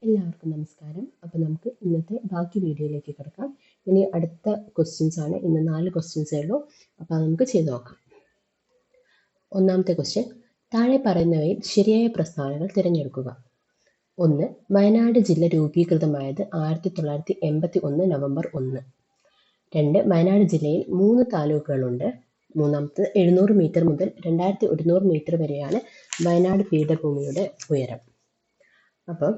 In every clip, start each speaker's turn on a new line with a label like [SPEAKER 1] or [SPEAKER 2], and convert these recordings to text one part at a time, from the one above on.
[SPEAKER 1] എല്ലാവർക്കും നമസ്കാരം. അപ്പോൾ നമുക്ക് ഇന്നത്തെ ബാക്കി വീഡിയോയിലേക്ക് കിടക്കാം. ഇനി അടുത്ത ക്വസ്റ്റ്യൻസ് ആണ്. ഇന്ന് 4 ക്വസ്റ്റ്യൻസേ ഉള്ളൂ. അപ്പോൾ നമുക്ക് ചെയ്തു നോക്കാം. ഒന്നാമത്തെ ക്വസ്റ്റ്യൻ, താഴെ പറയുന്നവയിൽ ശരിയായ പ്രസ്താവനകൾ തിരഞ്ഞെടുക്കുക. 1. വയനാട് ജില്ല രൂപീകൃതമായത് 1981 നവംബർ 1. 2. വയനാട് ജില്ലയിൽ 3 താലൂക്കുകളുണ്ട്. മൂന്നാമത്തെ 700 മീറ്റർ മുതൽ 2100 മീറ്റർ വരെയാണ് വയനാട് പീഠഭൂമിയുടെ ഉയരം. അപ്പം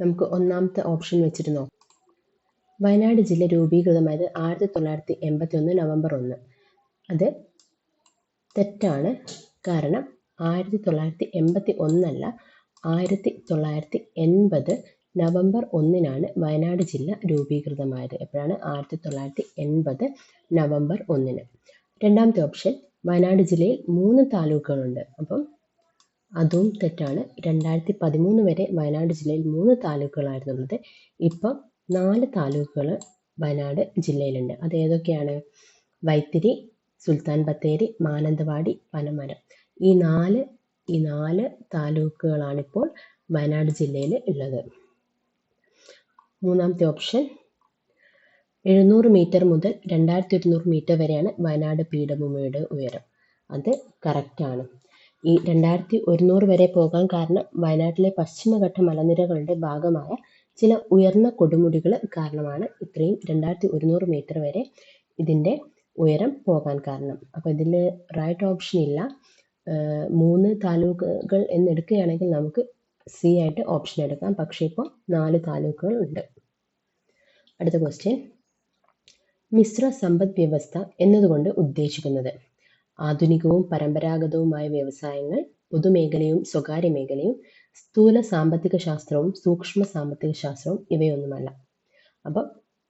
[SPEAKER 1] നമുക്ക് ഒന്നാമത്തെ ഓപ്ഷൻ വെച്ചിട്ട് നോക്കാം. വയനാട് ജില്ല രൂപീകൃതമായത് 1981 നവംബർ 1. അത് തെറ്റാണ്. കാരണം 1981 അല്ല, 1980 നവംബർ 1 വയനാട് ജില്ല രൂപീകൃതമായത്. എപ്പോഴാണ്? 1980 നവംബർ 1. രണ്ടാമത്തെ ഓപ്ഷൻ, വയനാട് ജില്ലയിൽ 3 താലൂക്കുകളുണ്ട്. അപ്പം അതും തെറ്റാണ്. 2013 വരെ വയനാട് ജില്ലയിൽ 3 താലൂക്കുകളായിരുന്നുള്ളത്. ഇപ്പം 4 താലൂക്കുകൾ വയനാട് ജില്ലയിലുണ്ട്. അത് ഏതൊക്കെയാണ്? വൈത്തിരി, സുൽത്താൻ ബത്തേരി, മാനന്തവാടി, പനമരം. ഈ നാല് താലൂക്കുകളാണിപ്പോൾ വയനാട് ജില്ലയിൽ ഉള്ളത്. മൂന്നാമത്തെ ഓപ്ഷൻ, 700 മീറ്റർ മുതൽ 2100 മീറ്റർ വരെയാണ് വയനാട് പീഠഭൂമിയുടെ ഉയരം. അത് കറക്റ്റാണ്. ഈ 2100 വരെ പോകാൻ കാരണം വയനാട്ടിലെ പശ്ചിമഘട്ട മലനിരകളുടെ ഭാഗമായ ചില ഉയർന്ന കൊടുമുടികൾ കാരണമാണ് ഇത്രയും 2100 മീറ്റർ വരെ ഇതിൻ്റെ ഉയരം പോകാൻ കാരണം. അപ്പോൾ ഇതിൽ റൈറ്റ് ഓപ്ഷൻ ഇല്ല. 3 താലൂക്കുകൾ എന്നെടുക്കുകയാണെങ്കിൽ നമുക്ക് സി ആയിട്ട് ഓപ്ഷൻ എടുക്കാം. പക്ഷേ ഇപ്പോൾ 4 താലൂക്കുകൾ ഉണ്ട്. അടുത്ത ക്വസ്റ്റ്യൻ, മിശ്ര സമ്പദ് വ്യവസ്ഥ എന്നതുകൊണ്ട് ഉദ്ദേശിക്കുന്നത് ആധുനികവും പരമ്പരാഗതവുമായ വ്യവസായങ്ങൾ, പൊതുമേഖലയും സ്വകാര്യ മേഖലയും, സ്ഥൂല സാമ്പത്തിക ശാസ്ത്രവും സൂക്ഷ്മ സാമ്പത്തിക ശാസ്ത്രവും ഇവയൊന്നുമല്ല. അപ്പം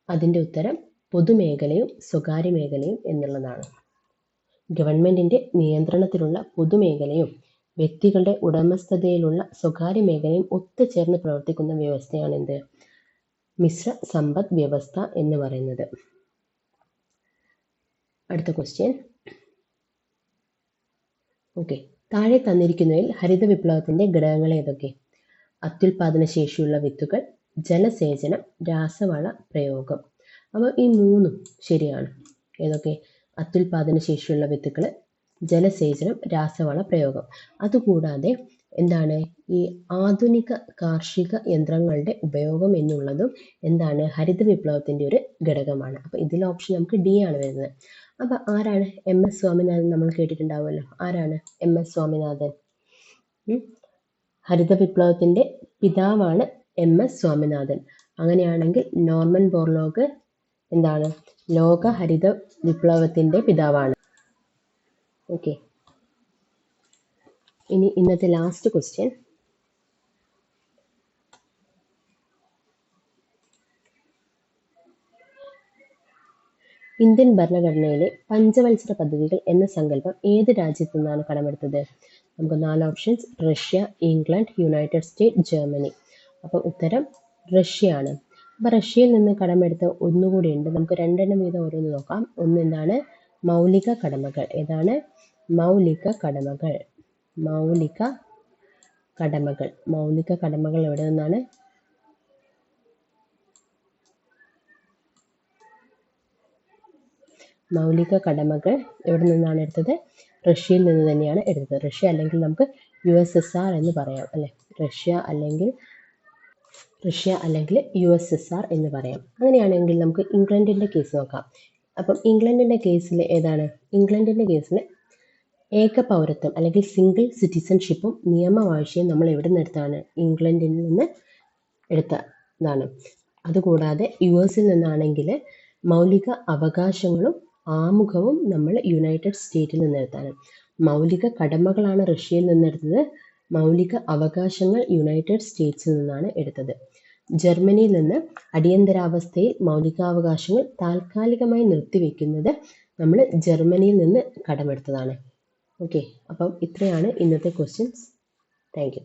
[SPEAKER 1] അതിൻ്റെ ഉത്തരം പൊതുമേഖലയും സ്വകാര്യ മേഖലയും എന്നുള്ളതാണ്. ഗവൺമെൻറ്റിൻ്റെ നിയന്ത്രണത്തിലുള്ള പൊതുമേഖലയും വ്യക്തികളുടെ ഉടമസ്ഥതയിലുള്ള സ്വകാര്യ മേഖലയും ഒത്തുചേർന്ന് പ്രവർത്തിക്കുന്ന വ്യവസ്ഥയാണ് എന്ത്? മിശ്ര സമ്പദ് വ്യവസ്ഥ എന്ന് പറയുന്നത്. അടുത്ത ക്വസ്റ്റ്യൻ, ഓക്കെ, താഴെ തന്നിരിക്കുന്നതിൽ ഹരിത വിപ്ലവത്തിൻ്റെ ഘടകങ്ങൾ ഏതൊക്കെ? അത്യുൽപാദന ശേഷിയുള്ള വിത്തുകൾ, ജലസേചനം, രാസവള പ്രയോഗം. അപ്പോൾ ഈ 3 ശരിയാണ്. ഏതൊക്കെ? അത്യുൽപാദന ശേഷിയുള്ള വിത്തുകൾ, ജലസേചനം, രാസവള പ്രയോഗം. അതുകൂടാതെ എന്താണ്? ഈ ആധുനിക കാർഷിക യന്ത്രങ്ങളുടെ ഉപയോഗം എന്നുള്ളതും എന്താണ്? ഹരിത വിപ്ലവത്തിൻ്റെ ഒരു ഘടകമാണ്. അപ്പോൾ ഇതിൽ ഓപ്ഷൻ നമുക്ക് ഡി ആണ് വരുന്നത്. അപ്പോൾ ആരാണ്? MS സ്വാമിനാഥൻ നമ്മൾ കേട്ടിട്ടുണ്ടാവുമല്ലോ. ആരാണ് MS സ്വാമിനാഥൻ? ഹരിത വിപ്ലവത്തിൻ്റെ പിതാവാണ് MS സ്വാമിനാഥൻ. അങ്ങനെയാണെങ്കിൽ നോർമൻ ബോർലോഗ് എന്താണ്? ലോക ഹരിത വിപ്ലവത്തിൻ്റെ പിതാവാണ്. ഓക്കെ, ഇനി ഇന്നത്തെ ലാസ്റ്റ് ക്വസ്റ്റ്യൻ, ഇന്ത്യൻ ഭരണഘടനയിലെ പഞ്ചവത്സര പദ്ധതികൾ എന്ന സങ്കല്പം ഏത് രാജ്യത്തു നിന്നാണ് കടമെടുത്തത്? നമുക്ക് 4 options: Russia, England, United state, Germany. അപ്പം ഉത്തരം റഷ്യ ആണ്. അപ്പം റഷ്യയിൽ നിന്ന് കടമെടുത്ത ഒന്നുകൂടി ഉണ്ട്. നമുക്ക് 2 എണ്ണം വീതം ഓരോന്ന് നോക്കാം. ഒന്ന് എന്താണ്? മൗലിക കടമകൾ. ഏതാണ്? മൗലിക കടമകൾ. മൗലിക കടമകൾ എവിടെ നിന്നാണ്? മൗലിക കടമകൾ എവിടെ നിന്നാണ് എടുത്തത്? റഷ്യയിൽ നിന്ന് തന്നെയാണ് എടുത്തത്. റഷ്യ അല്ലെങ്കിൽ നമുക്ക് USSR എന്ന് പറയാം അല്ലേ? റഷ്യ അല്ലെങ്കിൽ USSR എന്ന് പറയാം. അങ്ങനെയാണെങ്കിൽ നമുക്ക് ഇംഗ്ലണ്ടിൻ്റെ കേസ് നോക്കാം. അപ്പം ഇംഗ്ലണ്ടിൻ്റെ കേസിൽ ഏതാണ്? ഇംഗ്ലണ്ടിൻ്റെ കേസിൽ ഏക പൗരത്വം അല്ലെങ്കിൽ സിംഗിൾ സിറ്റിസൺഷിപ്പും നിയമവാഴ്ചയും നമ്മൾ എവിടെ നിന്ന് എടുത്താണ്? ഇംഗ്ലണ്ടിൽ നിന്ന് എടുത്തതാണ്. അതുകൂടാതെ US-ൽ നിന്നാണെങ്കിൽ മൗലിക അവകാശങ്ങളും ആമുഖവും നമ്മൾ യുണൈറ്റഡ് സ്റ്റേറ്റിൽ നിന്ന് എടുത്താണ്. മൗലിക കടമകളാണ് റഷ്യയിൽ നിന്നെടുത്തത്. മൗലിക അവകാശങ്ങൾ യുണൈറ്റഡ് സ്റ്റേറ്റ്സിൽ നിന്നാണ് എടുത്തത്. ജർമ്മനിയിൽ നിന്ന് അടിയന്തരാവസ്ഥയിൽ മൗലികാവകാശങ്ങൾ താൽക്കാലികമായി നിർത്തിവെക്കുന്നത് നമ്മൾ ജർമ്മനിയിൽ നിന്ന് കടമെടുത്തതാണ്. ഓക്കെ, അപ്പം ഇത്രയാണ് ഇന്നത്തെ ക്വസ്റ്റ്യൻസ്. Thank you.